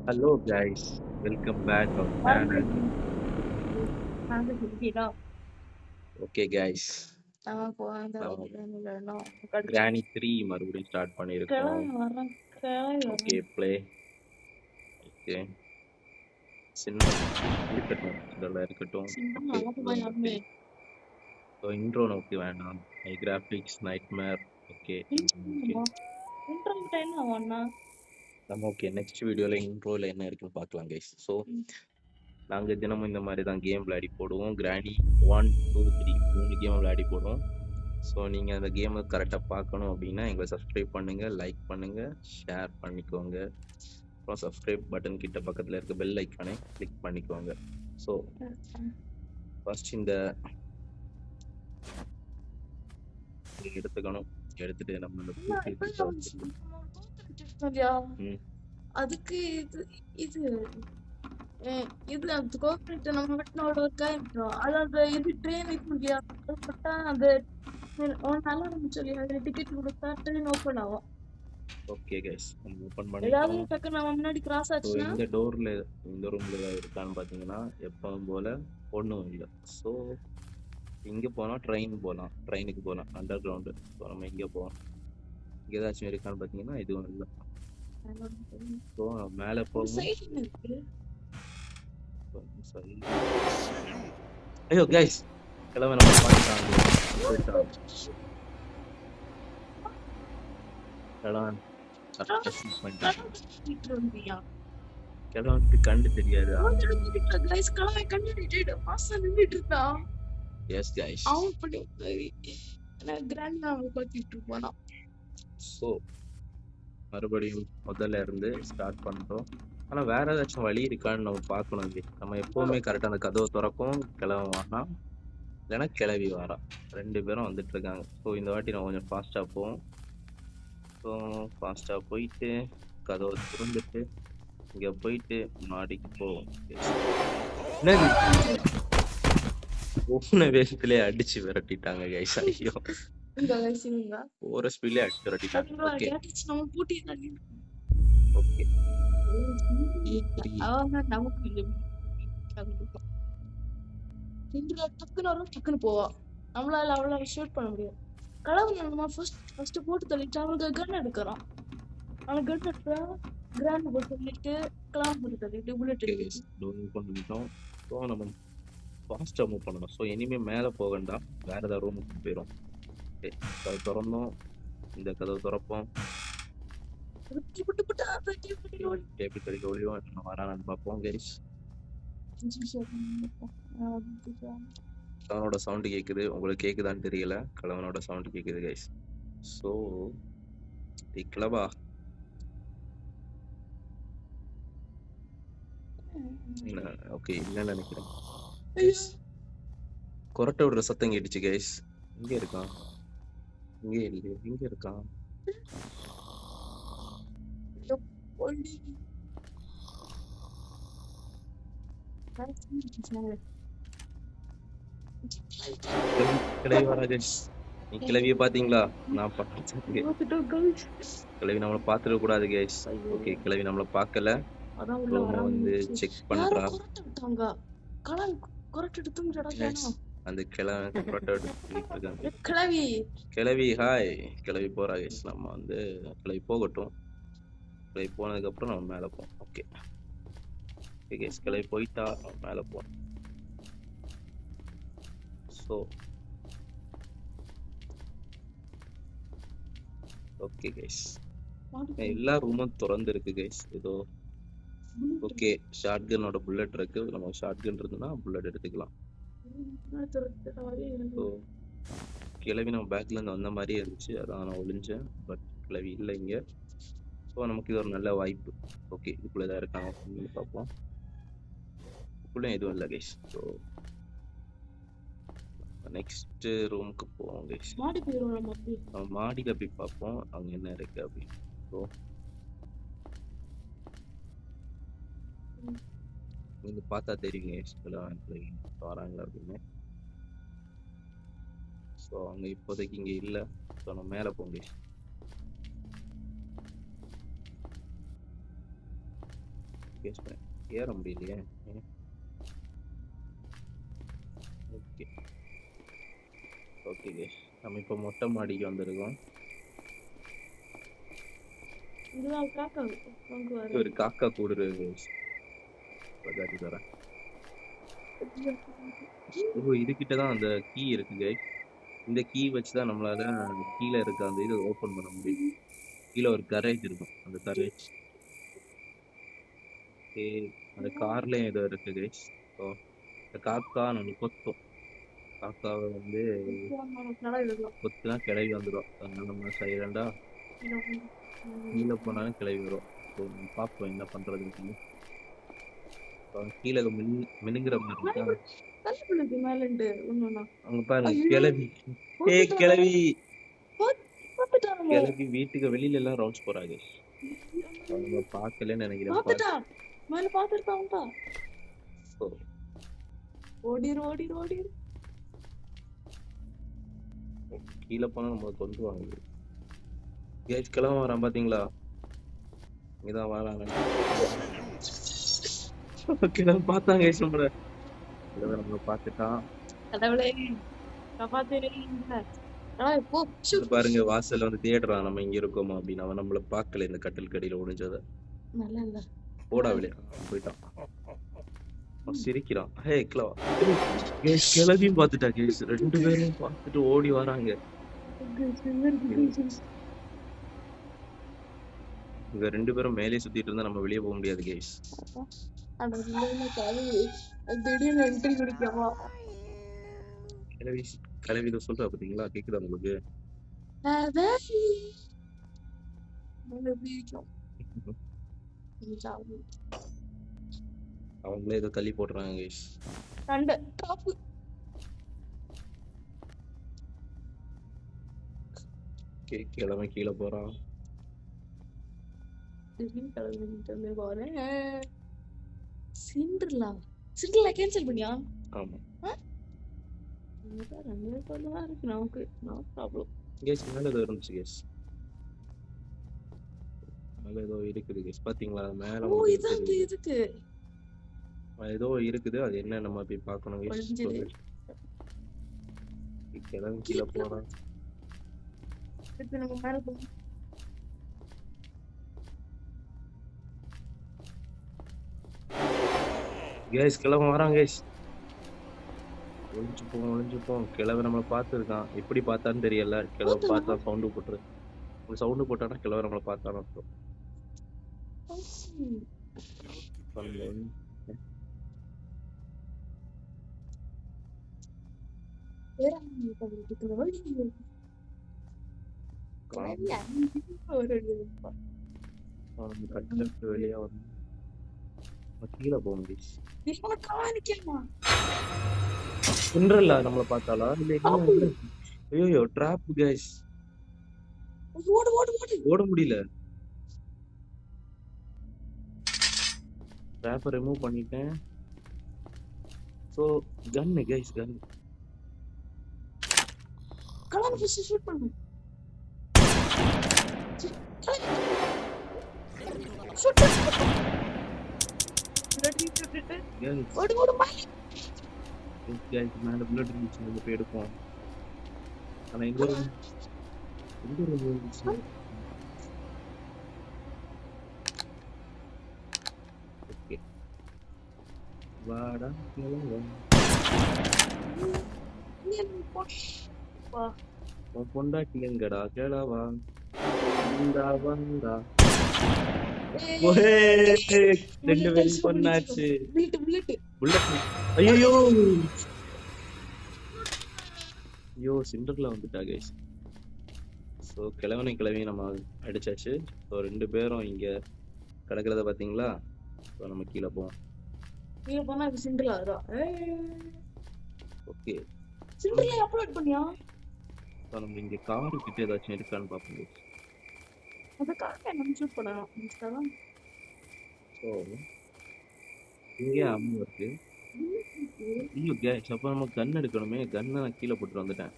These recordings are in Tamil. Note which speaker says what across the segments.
Speaker 1: Hello guys, welcome back our channel.
Speaker 2: Marketing நாங்க ஹிந்திலாம்
Speaker 1: Okay guys,
Speaker 2: நமக்கு அந்த
Speaker 1: நம்ம
Speaker 2: இல்லைன்னா கடிச்சு
Speaker 1: Granny 3 மறுபடியும் ஸ்டார்ட் பண்ணியிருக்கோம்.
Speaker 2: கிளம்பி வரேன் கிளம்பி
Speaker 1: ஓகே
Speaker 2: வரேன்
Speaker 1: ப்ளே. ஓகே சின்ன இருக்கட்டும், இதெல்லாம் இருக்கட்டும்.
Speaker 2: சின்ன
Speaker 1: ஓகே
Speaker 2: நமக்கு
Speaker 1: இதோ ஓகே.
Speaker 2: பயமே
Speaker 1: ஸோ இன்ட்ரோ நமக்கு வேண்டாம். High graphics nightmare. Okay okay.
Speaker 2: Interview time ஒன்னா
Speaker 1: நம்ம ஓகே நெக்ஸ்ட் வீடியோவில் இன்ட்ரோவில் என்ன இருக்குன்னு பார்க்கலாம் கைஸ். ஸோ நாங்கள் தினமும் இந்த மாதிரி தான் கேம் விளையாடி போடுவோம். கிராணி 1 2 3 3 கேம் விளையாடி போடுவோம். ஸோ நீங்கள் அந்த கேமை கரெக்டாக பார்க்கணும் அப்படின்னா எங்களை சப்ஸ்கிரைப் பண்ணுங்கள், லைக் பண்ணுங்கள், ஷேர் பண்ணிக்கோங்க. அப்புறம் சப்ஸ்கிரைப் பட்டன் கிட்ட பக்கத்தில் இருக்க பெல் ஐக்கானே கிளிக் பண்ணிக்கோங்க. ஸோ ஃபர்ஸ்ட் இந்த எடுத்துக்கணும். எடுத்துட்டு நம்ம இந்த ம்
Speaker 2: அதுக்கு இது இது அந்த கோஆபரேட் நம்ம வெட்டினோட ஒரு காயம் அது அந்த இது ட்ரெயின் இது முடியாது பட்டா அந்த நல்லா இருந்து சொல்லி அதுல டிக்கெட் கொடுத்தா ட்ரெயின் ஓப்பன் ஆகும்
Speaker 1: ஓகே கைஸ் நம்ம ஓப்பன்
Speaker 2: ஏதாவது
Speaker 1: பண்ணிட்டோம்.
Speaker 2: டக்கு நம்ம முன்னாடி கிராஸ்
Speaker 1: ஸோ
Speaker 2: ஆச்சுன்னா
Speaker 1: இந்த டோரில் இந்த ரூமில் ஏதாவது இருக்கான்னு பார்த்தீங்கன்னா எப்பவும் போல் ஒன்றும் இல்லை. ஸோ இங்கே போனால் ட்ரெயினுக்கு போகலாம் அண்டர் கிரவுண்டு. ஸோ நம்ம இங்கே போவோம். இங்கே ஏதாச்சும் இருக்கான்னு பார்த்தீங்கன்னா இதுவும் இல்லை. ஸோ மேலே
Speaker 2: ஒரு
Speaker 1: போகும்.
Speaker 2: சைடு இருக்கு
Speaker 1: ஐயோ கைஸ் கிழமை நம்ம பார்த்துட்டாங்க. கிழவனுக்கு கண்டு தெரியாது. S guys. ஸோ மறுபடியும் முதல்ல இருந்து ஸ்டார்ட் பண்ணுறோம். ஆனால் வேற ஏதாச்சும் வழி இருக்கான்னு நம்ம பார்க்கணும். இங்கே நம்ம எப்போவுமே கரெக்டாக அந்த கதவை திறக்கும், கிழவன் வானா இல்லைன்னா கிளவி வாரா, 2 பேரும் வந்துட்டு இருக்காங்க. ஸோ இந்த வாட்டி நம்ம கொஞ்சம் ஃபாஸ்ட்டாக போவோம். ஸோ ஃபாஸ்ட்டாக போயிட்டு கதவை திறந்துட்டு இங்கே போயிட்டு மாடிக்கு போவோம். போன வேகத்திலே அடிச்சு விரட்டிட்டாங்க கைஸ். ஐயோ போற ஸ்பீட்லேயே அடிச்சு விரட்டிட்டாங்க. ஓகே ஓகே
Speaker 2: டக்குன்னு போவா நம்மளால அவ்வளவு ஷூட் பண்ண முடியும். கடவுள் நம்ம ஃபர்ஸ்ட் போட்டு தள்ளிட்டு அவனுக்கு கன் எடுக்கிறான். அவனுக்கு கன் எடுக்கிறா கிராண்ட் போட்டு தள்ளிட்டு கிளாம் போட்டு தள்ளிட்டு புல்லட் எடுத்து
Speaker 1: பண்ணிட்டோம். ஸோ நம்ம ஃபாஸ்ட்டாக மூவ் பண்ணணும். ஸோ இனிமேல் மேலே போக வேண்டாம், வேற ஏதாவது ரூமுக்கு போயிடும். ஓகே கதவு திறந்தோம். இந்த கதவு திறப்போம். எப்படி கிடைக்க ஒளியும் நம்ம வரான்னு பார்ப்போம் கைஸ். கலவனோட சவுண்டு கேட்குது, உங்களுக்கு கேட்குதான்னு தெரியல. கலவனோட சவுண்டு கேட்குது கைஸ். ஸோ கிளவா ஓகே இல்லைன்னு நினைக்கிறேன். கொரட்டை விடுற சத்தம் கேட்டுச்சு கைஸ். இங்கே இருக்கான், இங்கே இல்லையே, இங்கே இருக்கான். கிளவி வரா கைஸ். நீ கிளவிய பாத்தீங்களா? நான் பார்த்தேன். கிளவி நம்மளை பார்த்துட கூடாது கைஸ். ஓகே கிளவி நம்மளை பார்க்கல. ரோமோ வந்து செக் பண்றா. அந்த கிளவி ஹாய் கிளவி போறா கைஸ். நம்ம வந்து கிளவி போகட்டும். கிளவி போனதுக்கு அப்புறம் நம்ம மேல போவோம். ஓகே கைஸ் கிளவி போயிட்டா நம்ம மேல போவோம். ஸோ ஓகே கைஸ் எல்லா ரூமும் திறந்து இருக்கு கைஸ். ஏதோ ஓகே ஷாட்கனோட புல்லட் இருக்கு. நம்ம ஷாட்கன் இருந்ததுன்னா புல்லட் எடுத்துக்கலாம். ஸோ கிளவி நம்ம பேக்ல இருந்து வந்த மாதிரியே இருந்துச்சு, அதான் நான் ஒளிஞ்சேன். பட் கிளவி இல்லை இங்க. ஸோ நமக்கு இது ஒரு நல்ல வாய்ப்பு. ஓகே இதுக்குள்ள ஏதாவது இருக்காங்க பார்ப்போம். இதுக்குள்ள எதுவும் இல்லை கைஸ். ஸோ நெக்ஸ்ட் ரூமுக்கு போவோம் கைஸ். நம்ம மாடியில் போய் பார்ப்போம் அங்கே என்ன இருக்கு அப்படின்னு. ஸோ நீங்க பார்த்தா தெரியுங்க வராங்களா அப்படின்னு. ஸோ அவங்க இப்போதைக்கு இங்கே இல்லை. ஸோ நம்ம மேலே போங்க. கேஸ் பண்ணேன். ஏற முடியலையே. ஓகே ஓகே கேஸ். நம்ம இப்போ மொட்டை மாடிக்கு வந்திருக்கோம்.
Speaker 2: இதுதான் காக்கா வாங்குவாரு.
Speaker 1: ஒரு காக்கா கூடு guys. காட்டி தரேன். ஓ இதுகிட்ட தான் அந்த கீ இருக்கு guys. இந்த கீ வச்சு தான் நம்மளால கீழே இருக்க அந்த இது ஓபன் பண்ண முடியும். கீழே ஒரு கரேஜ் இருக்கும். அந்த கரேஜ் அந்த கார்லயும் ஏதோ இருக்கு கைஸ். ஸோ இந்த காக்கா நம்ம கொத்தும். காக்காவை வந்து கொத்துனா கிளவி வந்துடும். அதனால நம்ம சைலண்டா கீழே போனாலும் கிளவி வரும். ஸோ நம்ம பார்ப்போம் என்ன பண்றதுன்னு. கீழே மினுங்குற மாதிரி இருக்கா. அங்க பாருங்க கிளவி. கிளவி கிளவி வீட்டுக்கு வெளியில எல்லாம் ரவுண்ட்ஸ் போறாங்க. அவங்க பார்க்கலன்னு நினைக்கிறேன். கீழே போனா நம்ம கொண்டுவாங்க. கேஸ் கிளம்ப வரான் பாத்தீங்களா? இதான் வராங்க. பார்த்தாங்க கேஸ் நம்மள பார்த்துட்டான். பாருங்க வாசல்ல வந்து தேடுறான் நம்ம இங்க இருக்கோமா அப்படின்னு. அவன் நம்மள பார்க்கல இந்த கட்டில் கடியில ஒளிஞ்சத. போடா வெளியே போயிட்டான். சிரிக்கிறான். ஹே கிளவியும் பார்த்துட்டா கேஸ். 2 பேரும் பார்த்துட்டு ஓடி வராங்க. இங்க 2 பேரும் மேலே சுத்திட்டு இருந்தா நம்ம வெளியே போக முடியாது கேஸ். கிளவி இதை சொல்றா பாத்தீங்களா? கேக்குதா உங்களுக்கு? அவங்களே ஏதோ தள்ளி போடுறாங்க கைஸ். கிளம்பி கீழே போறான்.
Speaker 2: சிண்டர்லா கேன்சல் பண்ணியா?
Speaker 1: ஆமா
Speaker 2: நமக்கு நோ ப்ராப்ளம்.
Speaker 1: கேஸ் மேல ஏதோ இருந்துச்சு கேஸ். மேல ஏதோ இருக்குது கேஸ். பாத்தீங்களா மேல
Speaker 2: இருக்கு.
Speaker 1: ஏதோ இருக்குது. அது என்ன நம்ம போய் பார்க்கணும் கேஸ். கிளம்பி கீழே போறான்.
Speaker 2: நம்ம மேல போ.
Speaker 1: கேஸ் கிளம்ப வரான் கேஸ். ஒளிஞ்சுப்போம். கிளவை நம்மளை பார்த்துருக்கான். எப்படி பார்த்தான்னு தெரியல. கிளவை பார்த்தா சவுண்டு போட்டுரு. சவுண்டு போட்டானா கிளவை நம்மளை பார்த்தான்னு அர்த்தம். வெளியே வந்து கீழே போக முடியும். சிண்ட்ரெல்லா நம்மள பார்த்தாளா? ஐயோ ட்ராப் गाइस. ஓட முடியல. ட்ராப்பை ரிமூவ் பண்ணிட்டேன். சோ கன் गाइस கன்.
Speaker 2: கலன் ஃபிஷ் ஷூட் பண்ணு. ஷூட் ஓடு மாய்.
Speaker 1: गाइस மேல புல்லட் இருந்துச்சு. நம்ம போய் எடுப்போம். ஆனா இந்த ரூம் இருந்துச்சு. ஓகே வாடா கிளம்பு. பொண்டாட்டி எங்கடா? கேளாவா வந்தா. ஓஹே 2 பேரும் கொன்னாச்சு. புல்லட். ஐயோ சிண்டர்ல வந்துட்டா கைஸ். ஸோ கிழவி நம்ம அடிச்சாச்சு. ஸோ 2 பேரும் இங்க கிடக்கிறத பாத்தீங்களா? ஸோ நம்ம கீழே போவோம். ஓகே
Speaker 2: சிண்டர்ல அப்லோட் பண்ணியா?
Speaker 1: நம்ம இங்க கார் கிட்ட ஏதாச்சும் இருக்கான்னு பாப்போம்.
Speaker 2: அந்த காரை நம்ம ஷூட் பண்ணலாம். இன்ஸ்டாலாம்.
Speaker 1: ஸோ இங்கே அம்மா இருக்கு. ஐயோ கேஸ் அப்ப நம்ம கன் எடுக்கணுமே. கன்னை நான் கீழே போட்டு வந்துட்டேன்.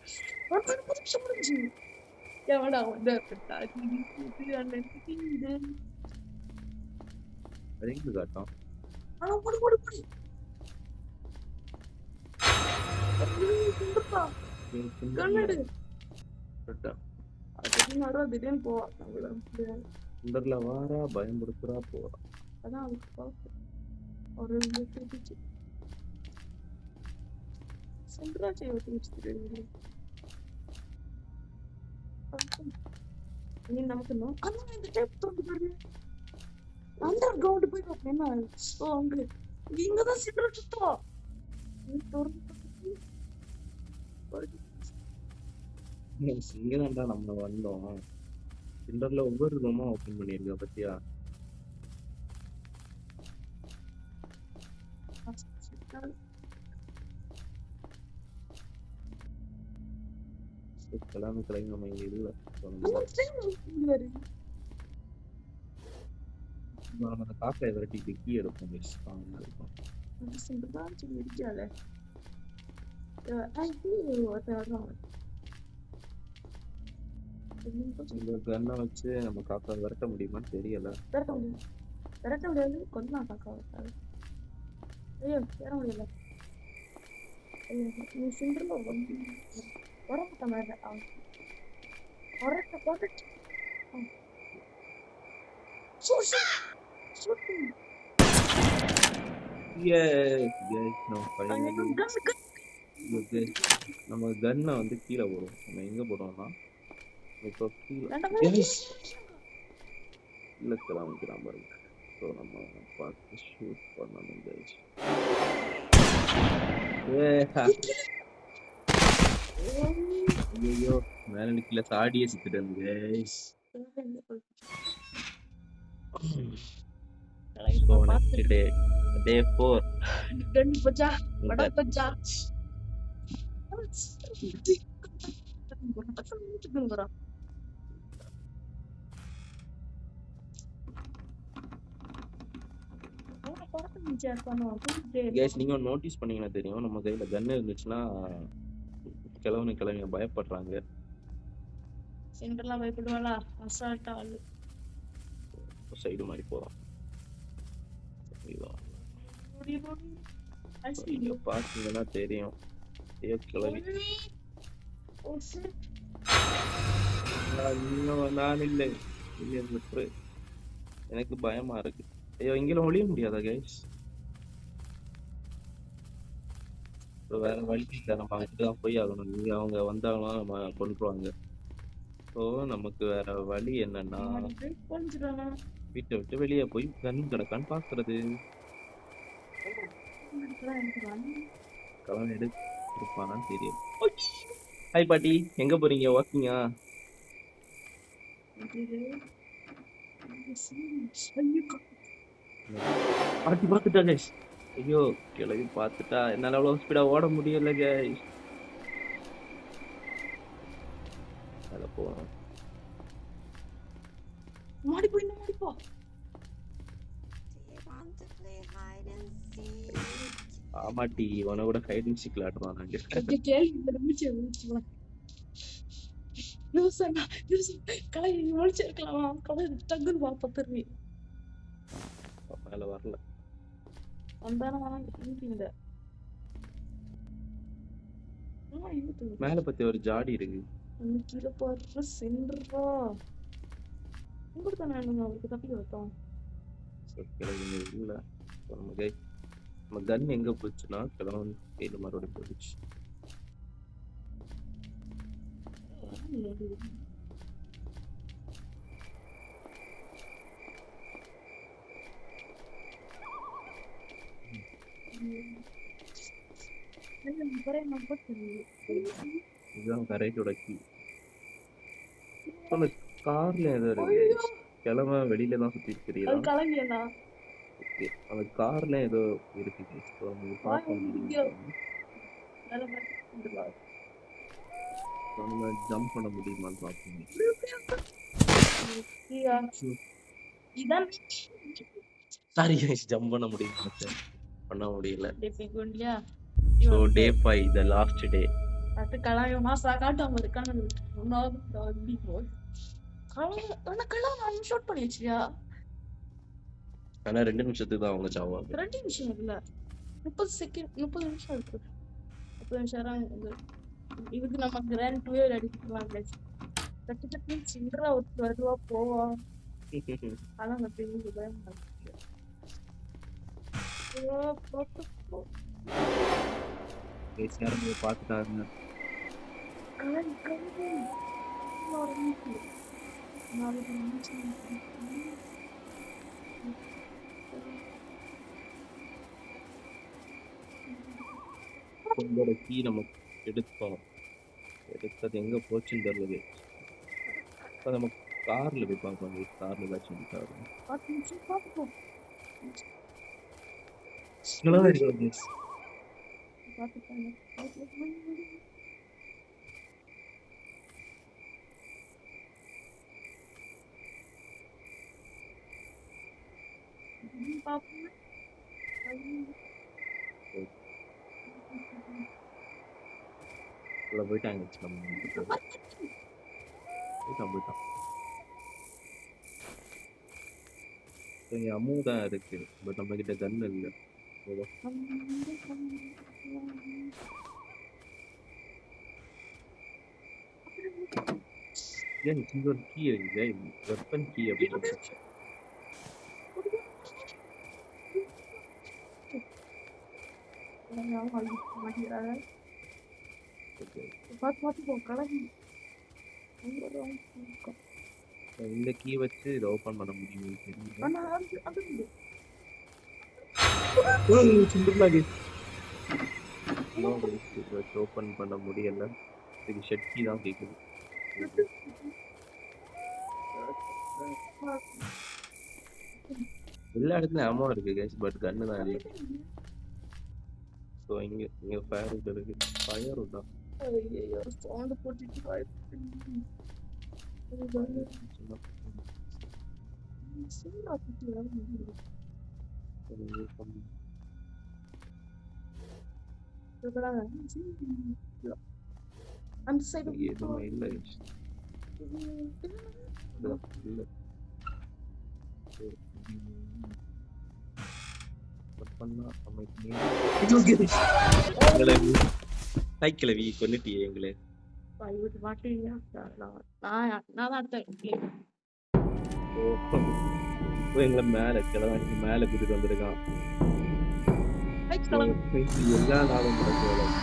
Speaker 1: அது எங்க காட்டும்?
Speaker 2: ஆனா போடு போடு போடு. சிந்துப்பா கண்ணடு. திடீர்னு போவா.
Speaker 1: சுந்தர்ல வாரா பயன்படுத்துறா போறா.
Speaker 2: அதான் அதுக்கு பாக்கு. ஒரு திருப்பிச்சு. சுந்தராட்சி ஓட்டி வச்சுட்டு நீ நமக்கு அதான் இந்த டேப் தோண்டு பாரு. அண்டர் கிரவுண்ட் போய் பார்ப்பேன் என்ன ஓ அங்க இங்கதான் சிட்ரா சுத்தம் நீ
Speaker 1: இங்கதான்டா நம்ம வந்தோம். சிண்டர்ல ஒவ்வொரு ரூமா ஓபன் பண்ணிருக்க பத்தியா? கிளம்பி கிளம்பி நம்ம இங்க இல்ல. நம்ம அந்த காக்கை விரட்டிட்டு கீ எடுப்போம். இருக்கும் இந்த கன்னை வச்சு நம்ம காக்கா விரட்ட முடியுமான்னு தெரியல.
Speaker 2: விரட்ட முடியாது. கொல்லலாம் காக்கா. ஐயோ சேர முடியல. நீ சிண்டர்ல உரப்பட்ட மாதிரி உரட்ட
Speaker 1: நம்ம கன்னை வந்து கீழே போடுவோம். நம்ம எங்க போடுவோம்னா இப்போ கீழே கிளம்பிக்கிறான் பாருங்க. ஸோ நம்ம பார்த்து ஷூட் பண்ணணும். ஐயோ மேல நிக்கல சாடியே சிக்கிட்டு இருந்து. Day 4. நீங்க நோட்டீஸ் பண்ணீங்கன்னா தெரியும், நம்ம கையில கன் இருந்துச்சுன்னா கிளம்பி பயப்படுறாங்க.
Speaker 2: சென்டர்லாம் பயப்படுவாளா? அசால்ட்டா ஆளு
Speaker 1: சைடு மாதிரி போறோம். பாத்தீங்கன்னா தெரியும். நான் இல்லை, எனக்கு பயமா இருக்கு. ஐயோ இங்கெல்லாம் ஒளிய முடியாதா கைஸ்? வேற வழி இல்லை, நம்ம அங்கதான் போய் ஆகணும். இங்க அவங்க வந்தாங்கன்னா நம்ம கொண்டுருவாங்க. ஸோ நமக்கு வேற வழி என்னன்னா வீட்டை விட்டு வெளியே போய் கன் கிடக்கான்னு பாக்குறது. கலன் எடுப்பானான்னு தெரியும். ஹாய் பாட்டி, எங்க போறீங்க? வாக்கிங்கா? பாட்டி பாத்துட்டா கைஸ். ஐயோ கிளவி பாத்துட்டா. என்னால அவ்வளவு ஸ்பீடா ஓட முடியல கைஸ். அத போறோம்.
Speaker 2: மாடி போ.
Speaker 1: ஆமாட்டி, இவனை கூட ஹைட் அண்ட் சீக் விளையாடுறான். மேல வரல. மேல பத்தி ஒரு ஜாடி இருக்கு. இல்ல நம்ம கன் எங்க போச்சுன்னா கிளம்பி கையில மறுபடியும் போயிடுச்சு. இதுதான் கரையோட கீ. அந்த கார்ல ஏதோ இருக்கு. கிளம்ப வெளியில தான் சுத்தி தெரியல. அந்த கார்ல ஏதோ இருக்கு. ஜம்ப் பண்ண முடியுமான்னு பாப்போம். சாரி ஜம்ப் பண்ண முடியுமா? பண்ண முடியல. So day 5, the last day.
Speaker 2: அது கலாயமா சாகாட்டம் இருக்கானே. ஷூட் பண்ணி வச்சியா?
Speaker 1: ஆனா 2 நிமிஷத்துக்கு தான் அவங்க சாவாங்க.
Speaker 2: 2 நிமிஷம் இல்ல. 30 செகண்ட் 30 நிமிஷம் இருக்கு. 30 நிமிஷம் தான் இதுக்கு நம்ம கிராண்ட் டூவே அடிக்கலாம் கைஸ். டக்கு டக்குன்னு சில்லற ஒருத்தர் வருவா போவா. ஆனா அந்த பெரிய பயம் இருக்கு. ஓ போட்டு போ.
Speaker 1: கைஸ் யாரும் பார்த்துட்டாங்க.
Speaker 2: கலரி கலரி. ஒரு நிமிஷம். 4 நிமிஷம்.
Speaker 1: உங்களோட கீ நம்ம எடுத்தோம். எடுத்தது எங்க போச்சுன்னு தெரியல. இப்போ நம்ம கார்ல போய் பார்க்கலாம். கார்ல ஏதாச்சும் கார்
Speaker 2: 10 நிமிஷம் பார்ப்போம்.
Speaker 1: நல்லா இருக்கு கைஸ்.
Speaker 2: பார்த்துப்பாங்க. பார்ப்போம்.
Speaker 1: உள்ள போயிட்டாங்க நம்ம போயிட்டான். இங்க அம்மு தான் இருக்கு. பட் நம்ம கிட்ட கன் இல்ல. ஏன் இங்க ஒரு கீ இருக்கு. வெப்பன் கீ அப்படின்னு இந்த கீ வச்சு இதை ஓபன் பண்ண முடியும். ஓபன் பண்ண முடியல. இது ஷெட் கீ தான் கேக்குது. எல்லா இடத்துலயும் அமோ இருக்கு கைஸ், பட் கன்னு தான் இல்ல. சோ இங்க ஃபயர் வுட் இருக்கு. ஃபயர் வுட்டா
Speaker 2: ஐயோ சவுண்ட் போட்டுட்டு அந்த சைடு
Speaker 1: எதுவுமே இல்ல. சைக்கிளவி கொன்னுட்டியே எங்களே. எங்களை மேல கிளம்பி மேல கூட்டிட்டு வந்திருக்கான். எல்லா நாளும் நடக்கும்.